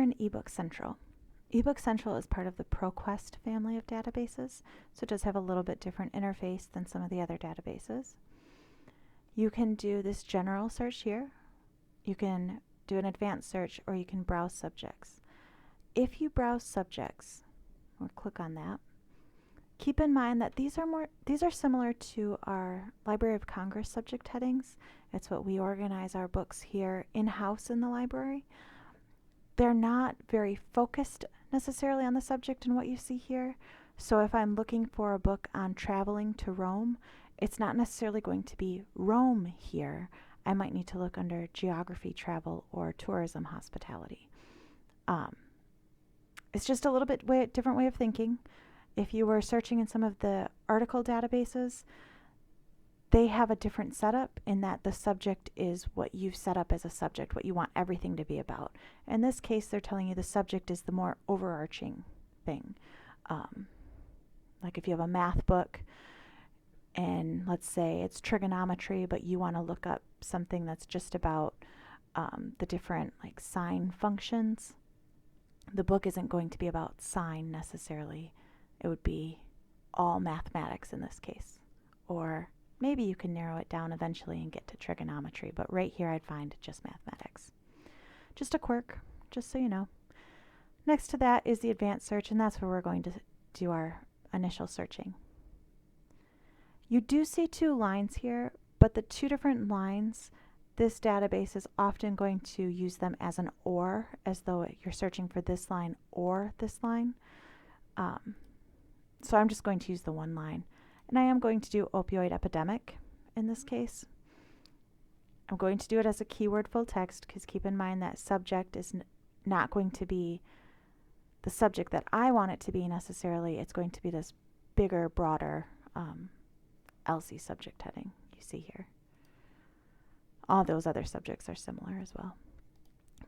in Ebook Central. Ebook Central is part of the ProQuest family of databases, so it does have a little bit different interface than some of the other databases. You can do this general search here. You can do an advanced search, or you can browse subjects. If you browse subjects, or click on that, keep in mind that these are similar to our Library of Congress subject headings. It's what we organize our books here in-house in the library. They're not very focused necessarily on the subject in what you see here. So if I'm looking for a book on traveling to Rome, it's not necessarily going to be Rome here. I might need to look under geography, travel, or tourism hospitality. It's just a little bit different way of thinking. If you were searching in some of the article databases, they have a different setup in that the subject is what you've set up as a subject, what you want everything to be about. In this case, they're telling you the subject is the more overarching thing. Like if you have a math book and let's say it's trigonometry, but you want to look up something that's just about the different like sine functions, the book isn't going to be about sine necessarily. It would be all mathematics in this case. Or maybe you can narrow it down eventually and get to trigonometry, but right here I'd find just mathematics. Just a quirk, just so you know. Next to that is the advanced search, and that's where we're going to do our initial searching. You do see two lines here, but the two different lines, this database is often going to use them as an or, as though you're searching for this line or this line. So I'm just going to use the one line. And I am going to do opioid epidemic in this case. I'm going to do it as a keyword full text because keep in mind that subject is not going to be the subject that I want it to be necessarily. It's going to be this bigger, broader LC subject heading you see here. All those other subjects are similar as well.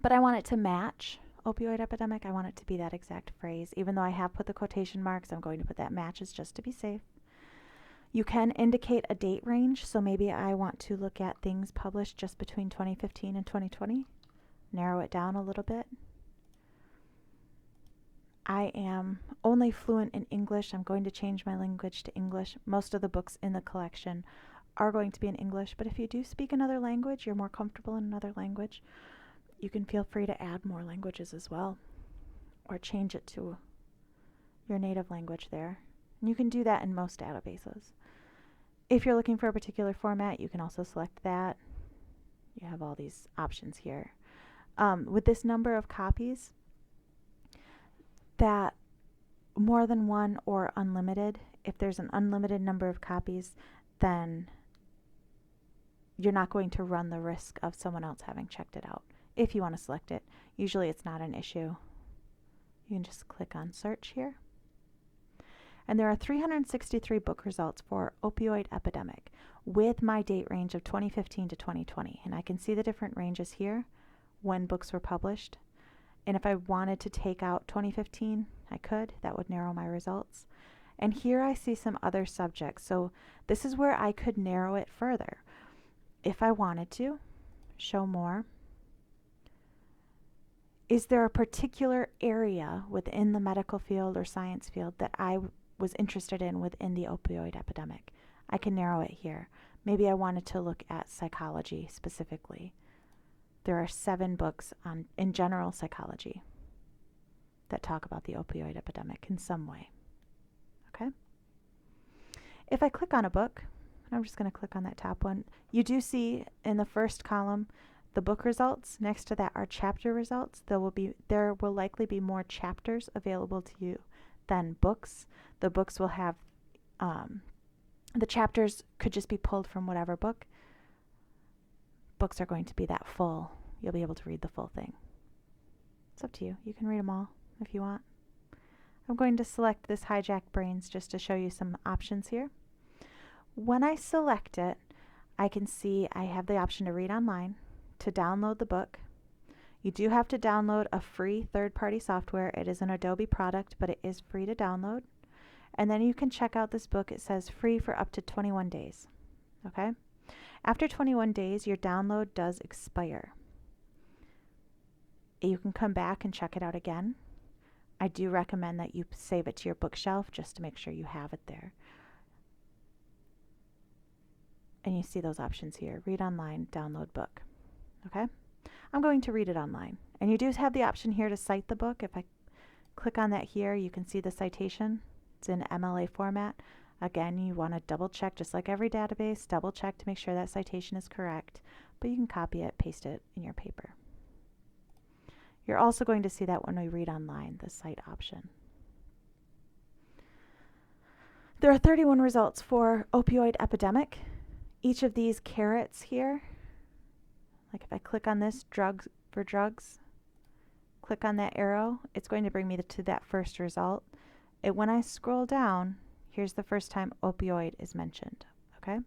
But I want it to match opioid epidemic. I want it to be that exact phrase. Even though I have put the quotation marks, I'm going to put that matches just to be safe. You can indicate a date range, so maybe I want to look at things published just between 2015 and 2020. Narrow it down a little bit. I am only fluent in English. I'm going to change my language to English. Most of the books in the collection are going to be in English, but if you do speak another language, you're more comfortable in another language, you can feel free to add more languages as well, or change it to your native language there. And you can do that in most databases. If you're looking for a particular format, you can also select that. You have all these options here. With this number of copies, that more than one or unlimited, if there's an unlimited number of copies, then you're not going to run the risk of someone else having checked it out. If you want to select it, usually it's not an issue. You can just click on search here. And there are 363 book results for opioid epidemic with my date range of 2015 to 2020. And I can see the different ranges here when books were published. And if I wanted to take out 2015, I could. That would narrow my results. And here I see some other subjects. So this is where I could narrow it further. If I wanted to, show more. Is there a particular area within the medical field or science field that I was interested in within the opioid epidemic? I can narrow it here. Maybe I wanted to look at psychology specifically. There are 7 books in general psychology that talk about the opioid epidemic in some way. Okay? If I click on a book, I'm just going to click on that top one, you do see in the first column the book results. Next to that are chapter results. There will likely be more chapters available to you than books. The books will have, the chapters could just be pulled from whatever book. Books are going to be that full. You'll be able to read the full thing. It's up to you. You can read them all if you want. I'm going to select this Hijack Brains just to show you some options here. When I select it, I can see I have the option to read online, to download the book. You do have to download a free third-party software. It is an Adobe product, but it is free to download. And then you can check out this book. It says free for up to 21 days. Okay? After 21 days, your download does expire. You can come back and check it out again. I do recommend that you save it to your bookshelf just to make sure you have it there. And you see those options here, read online, download book. Okay? I'm going to read it online. And you do have the option here to cite the book. If I click on that here, you can see the citation. It's in MLA format. Again, you want to double check, just like every database, double check to make sure that citation is correct. But you can copy it, paste it in your paper. You're also going to see that when we read online, the cite option. There are 31 results for opioid epidemic. Each of these carets here, like if I click on this, drugs for drugs, click on that arrow, it's going to bring me to that first result. When I scroll down, here's the first time opioid is mentioned, okay?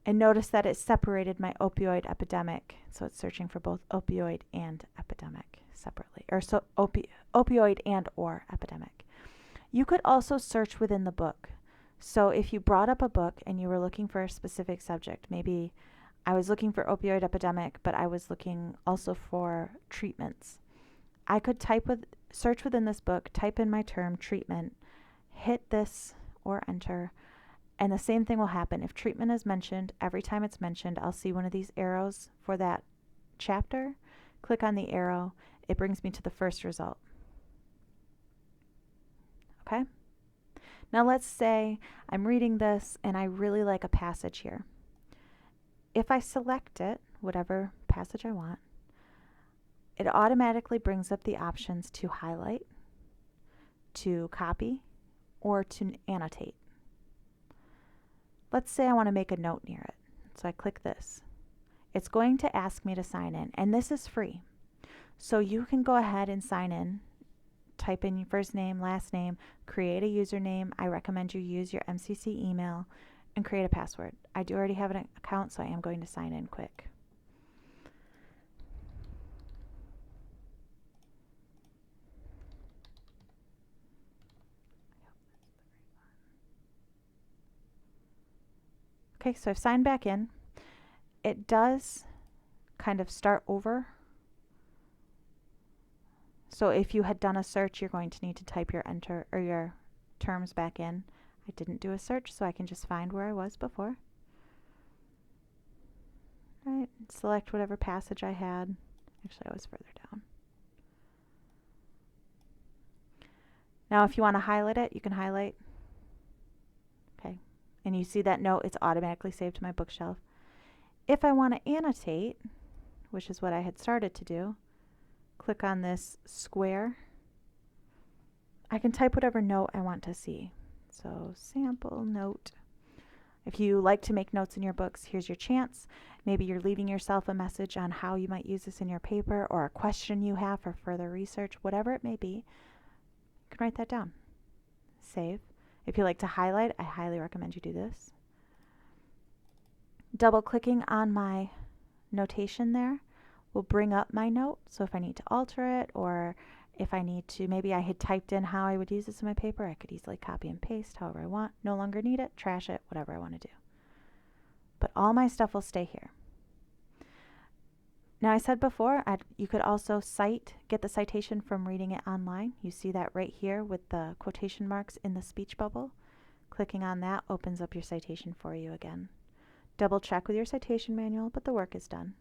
And notice that it separated my opioid epidemic, so it's searching for both opioid and epidemic separately, or so opioid and or epidemic. You could also search within the book. So if you brought up a book and you were looking for a specific subject, maybe I was looking for opioid epidemic, but I was looking also for treatments. I could search within this book, type in my term treatment, hit this or enter, and the same thing will happen. If treatment is mentioned, every time it's mentioned, I'll see one of these arrows for that chapter. Click on the arrow, it brings me to the first result. Okay? Now let's say I'm reading this and I really like a passage here. If I select it, whatever passage I want, it automatically brings up the options to highlight, to copy, or to annotate. Let's say I want to make a note near it. So I click this. It's going to ask me to sign in, and this is free. So you can go ahead and sign in, type in your first name, last name, create a username. I recommend you use your MCC email and create a password. I do already have an account, so I am going to sign in quick. Okay, so I've signed back in. It does kind of start over. So if you had done a search, you're going to need to type your your terms back in. I didn't do a search, so I can just find where I was before. Right, select whatever passage I had. Actually, I was further down. Now, if you want to highlight it, you can highlight. Okay, and you see that note, it's automatically saved to my bookshelf. If I want to annotate, which is what I had started to do, click on this square. I can type whatever note I want to see. So sample note. If you like to make notes in your books, here's your chance. Maybe you're leaving yourself a message on how you might use this in your paper, or a question you have for further research, whatever it may be. You can write that down. Save. If you like to highlight, I highly recommend you do this. Double clicking on my notation there will bring up my note. So if I need to alter it, or if I need to, maybe I had typed in how I would use this in my paper, I could easily copy and paste however I want. No longer need it, trash it, whatever I want to do. But all my stuff will stay here. Now I said before, you could also get the citation from reading it online. You see that right here with the quotation marks in the speech bubble. Clicking on that opens up your citation for you again. Double check with your citation manual, but the work is done.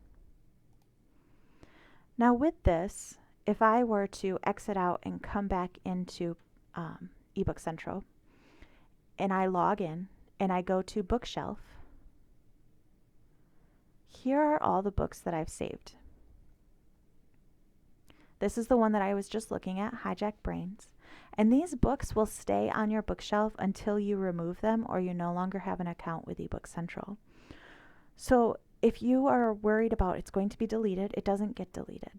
Now with this, if I were to exit out and come back into Ebook Central, and I log in and I go to Bookshelf, here are all the books that I've saved. This is the one that I was just looking at, Hijack Brains. And these books will stay on your bookshelf until you remove them or you no longer have an account with Ebook Central. So if you are worried about it's going to be deleted, it doesn't get deleted.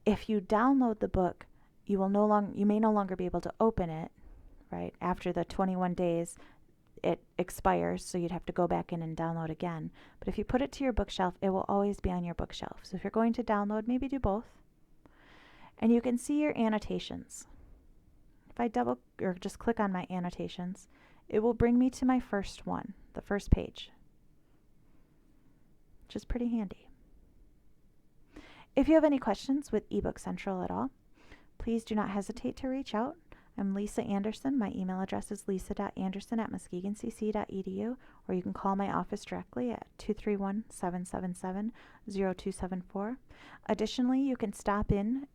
If you download the book, you may no longer be able to open it, right? After the 21 days, it expires, so you'd have to go back in and download again. But if you put it to your bookshelf, it will always be on your bookshelf. So if you're going to download, maybe do both. And you can see your annotations. If I just click on my annotations, it will bring me to my first one, the first page, which is pretty handy. If you have any questions with Ebook Central at all, please do not hesitate to reach out. I'm Lisa Anderson. My email address is lisa.anderson@muskegoncc.edu, or you can call my office directly at 231-777-0274. Additionally, you can stop in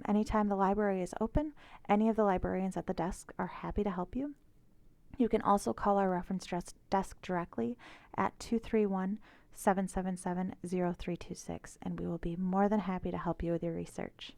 anytime the library is open. Any of the librarians at the desk are happy to help you. You can also call our reference desk directly at 231-777-0326, and we will be more than happy to help you with your research.